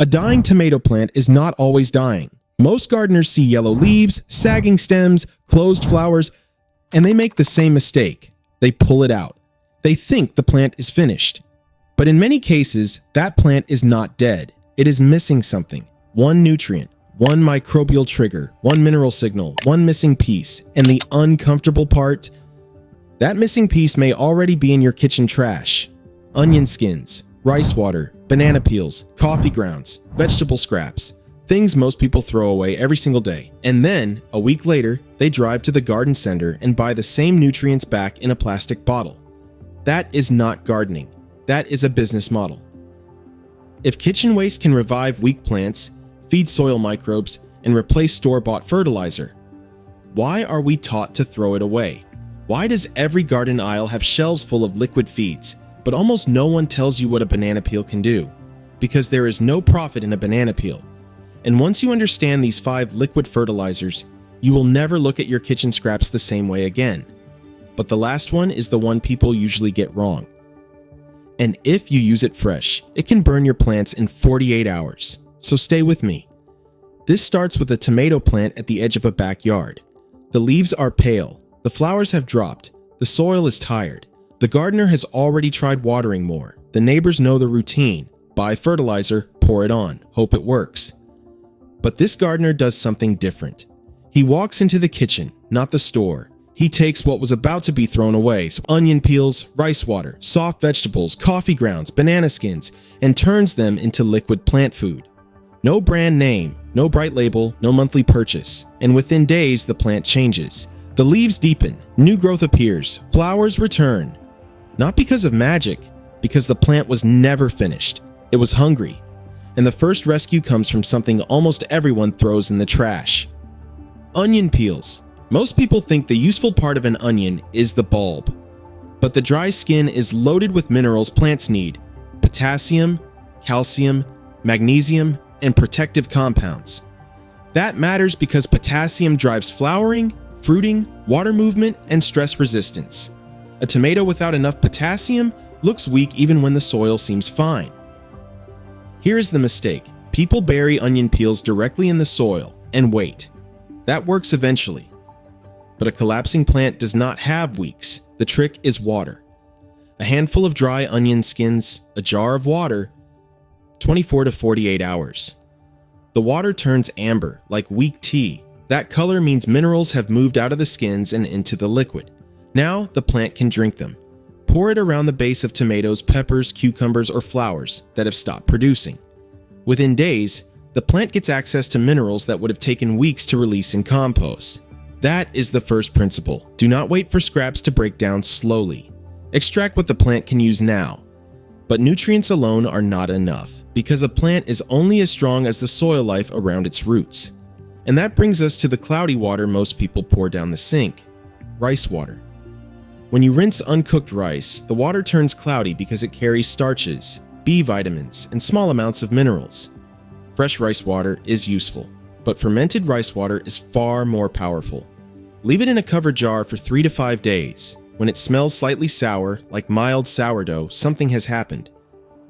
A dying tomato plant is not always dying. Most gardeners see yellow leaves, sagging stems, closed flowers, and they make the same mistake. They pull it out. They think the plant is finished. But in many cases, that plant is not dead. It is missing something. One nutrient, one microbial trigger, one mineral signal, one missing piece. And the uncomfortable part? That missing piece may already be in your kitchen trash. Onion skins, rice water, banana peels, coffee grounds, vegetable scraps, things most people throw away every single day. And then, a week later, they drive to the garden center and buy the same nutrients back in a plastic bottle. That is not gardening. That is a business model. If kitchen waste can revive weak plants, feed soil microbes, and replace store-bought fertilizer, why are we taught to throw it away? Why does every garden aisle have shelves full of liquid feeds, but almost no one tells you what a banana peel can do? Because there is no profit in a banana peel. And once you understand these 5 liquid fertilizers, you will never look at your kitchen scraps the same way again. But the last one is the one people usually get wrong. And if you use it fresh, it can burn your plants in 48 hours. So stay with me. This starts with a tomato plant at the edge of a backyard. The leaves are pale, the flowers have dropped, the soil is tired. The gardener has already tried watering more. The neighbors know the routine. Buy fertilizer, pour it on, hope it works. But this gardener does something different. He walks into the kitchen, not the store. He takes what was about to be thrown away, so onion peels, rice water, soft vegetables, coffee grounds, banana skins, and turns them into liquid plant food. No brand name, no bright label, no monthly purchase, and within days the plant changes. The leaves deepen, new growth appears, flowers return. Not because of magic, because the plant was never finished. It was hungry. And the first rescue comes from something almost everyone throws in the trash. Onion peels. Most people think the useful part of an onion is the bulb. But the dry skin is loaded with minerals plants need: potassium, calcium, magnesium, and protective compounds. That matters because potassium drives flowering, fruiting, water movement, and stress resistance. A tomato without enough potassium looks weak even when the soil seems fine. Here is the mistake. People bury onion peels directly in the soil and wait. That works eventually. But a collapsing plant does not have weeks. The trick is water. A handful of dry onion skins, a jar of water, 24 to 48 hours. The water turns amber, like weak tea. That color means minerals have moved out of the skins and into the liquid. Now the plant can drink them. Pour it around the base of tomatoes, peppers, cucumbers, or flowers that have stopped producing. Within days, the plant gets access to minerals that would have taken weeks to release in compost. That is the first principle. Do not wait for scraps to break down slowly. Extract what the plant can use now. But nutrients alone are not enough, because a plant is only as strong as the soil life around its roots. And that brings us to the cloudy water most people pour down the sink: rice water. When you rinse uncooked rice, the water turns cloudy because it carries starches, B vitamins, and small amounts of minerals. Fresh rice water is useful, but fermented rice water is far more powerful. Leave it in a covered jar for 3 to 5 days. When it smells slightly sour, like mild sourdough, something has happened.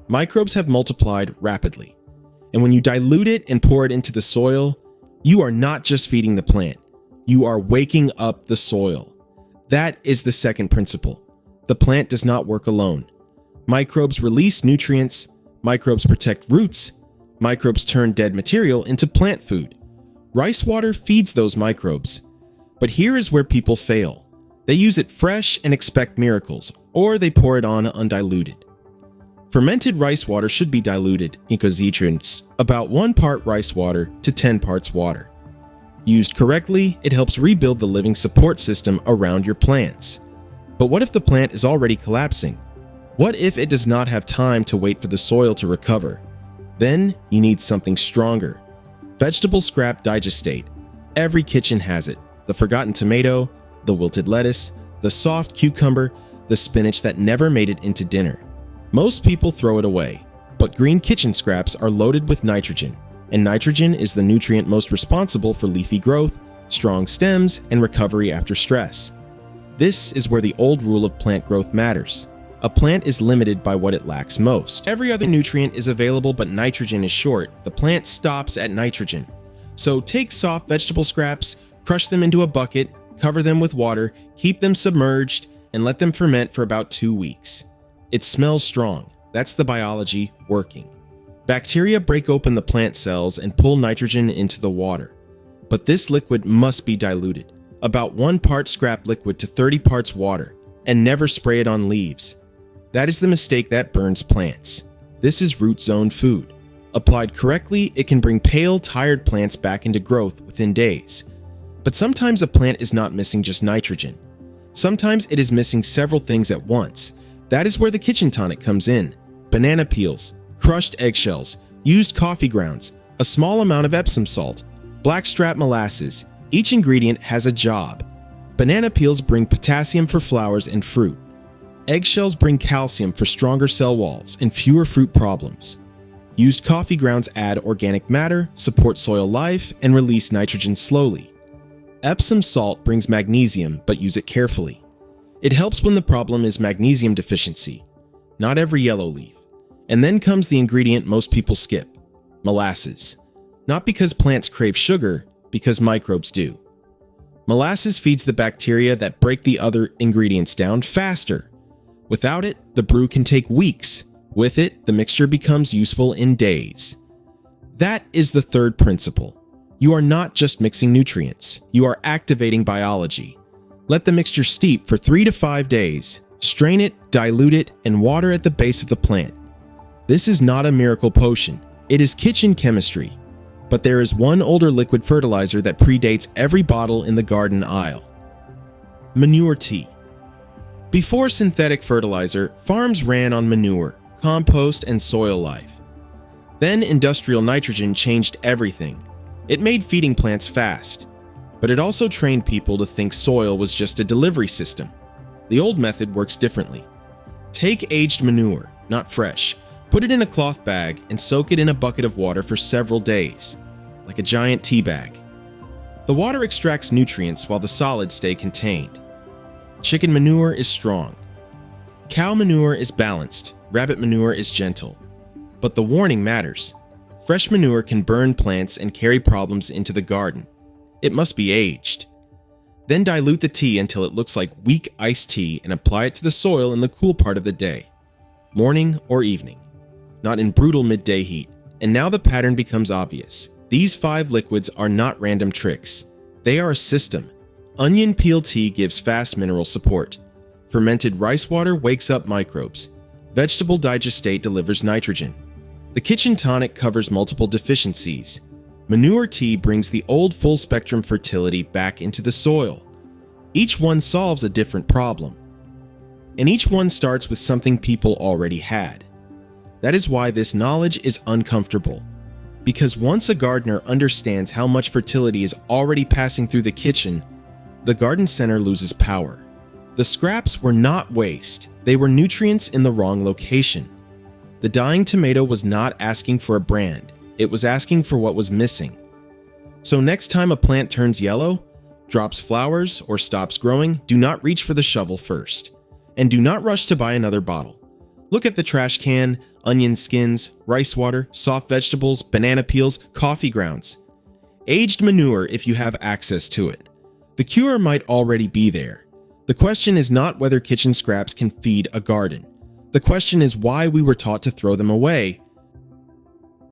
Microbes have multiplied rapidly. And when you dilute it and pour it into the soil, you are not just feeding the plant. You are waking up the soil. That is the second principle. The plant does not work alone. Microbes release nutrients, microbes protect roots, microbes turn dead material into plant food. Rice water feeds those microbes. But here is where people fail. They use it fresh and expect miracles, or they pour it on undiluted. Fermented rice water should be diluted, about 1 part rice water to 10 parts water. Used correctly, it helps rebuild the living support system around your plants. But what if the plant is already collapsing? What if it does not have time to wait for the soil to recover? Then you need something stronger. Vegetable scrap digestate. Every kitchen has it. The forgotten tomato, the wilted lettuce, the soft cucumber, the spinach that never made it into dinner. Most people throw it away, but green kitchen scraps are loaded with nitrogen, and nitrogen is the nutrient most responsible for leafy growth, strong stems, and recovery after stress. This is where the old rule of plant growth matters. A plant is limited by what it lacks most. Every other nutrient is available, but nitrogen is short. The plant stops at nitrogen. So take soft vegetable scraps, crush them into a bucket, cover them with water, keep them submerged, and let them ferment for about 2 weeks. It smells strong. That's the biology working. Bacteria break open the plant cells and pull nitrogen into the water. But this liquid must be diluted, about 1 part scrap liquid to 30 parts water, and never spray it on leaves. That is the mistake that burns plants. This is root zone food. Applied correctly, it can bring pale, tired plants back into growth within days. But sometimes a plant is not missing just nitrogen. Sometimes it is missing several things at once. That is where the kitchen tonic comes in. Banana peels, crushed eggshells, used coffee grounds, a small amount of Epsom salt, blackstrap molasses. Each ingredient has a job. Banana peels bring potassium for flowers and fruit. Eggshells bring calcium for stronger cell walls and fewer fruit problems. Used coffee grounds add organic matter, support soil life, and release nitrogen slowly. Epsom salt brings magnesium, but use it carefully. It helps when the problem is magnesium deficiency, not every yellow leaf. And then comes the ingredient most people skip, molasses. Not because plants crave sugar, because microbes do. Molasses feeds the bacteria that break the other ingredients down faster. Without it, the brew can take weeks. With it, the mixture becomes useful in days. That is the third principle. You are not just mixing nutrients, you are activating biology. Let the mixture steep for 3 to 5 days. Strain it, dilute it, and water at the base of the plant. This is not a miracle potion. It is kitchen chemistry. But there is one older liquid fertilizer that predates every bottle in the garden aisle. Manure tea. Before synthetic fertilizer, farms ran on manure, compost, and soil life. Then industrial nitrogen changed everything. It made feeding plants fast, but it also trained people to think soil was just a delivery system. The old method works differently. Take aged manure, not fresh, put it in a cloth bag and soak it in a bucket of water for several days, like a giant tea bag. The water extracts nutrients while the solids stay contained. Chicken manure is strong. Cow manure is balanced. Rabbit manure is gentle. But the warning matters. Fresh manure can burn plants and carry problems into the garden. It must be aged. Then dilute the tea until it looks like weak iced tea and apply it to the soil in the cool part of the day, morning or evening, not in brutal midday heat. And now the pattern becomes obvious. These 5 liquids are not random tricks. They are a system. Onion peel tea gives fast mineral support. Fermented rice water wakes up microbes. Vegetable digestate delivers nitrogen. The kitchen tonic covers multiple deficiencies. Manure tea brings the old full-spectrum fertility back into the soil. Each one solves a different problem. And each one starts with something people already had. That is why this knowledge is uncomfortable. Because once a gardener understands how much fertility is already passing through the kitchen, the garden center loses power. The scraps were not waste. They were nutrients in the wrong location. The dying tomato was not asking for a brand. It was asking for what was missing. So next time a plant turns yellow, drops flowers, or stops growing, do not reach for the shovel first. And do not rush to buy another bottle. Look at the trash can, onion skins, rice water, soft vegetables, banana peels, coffee grounds. Aged manure if you have access to it. The cure might already be there. The question is not whether kitchen scraps can feed a garden. The question is why we were taught to throw them away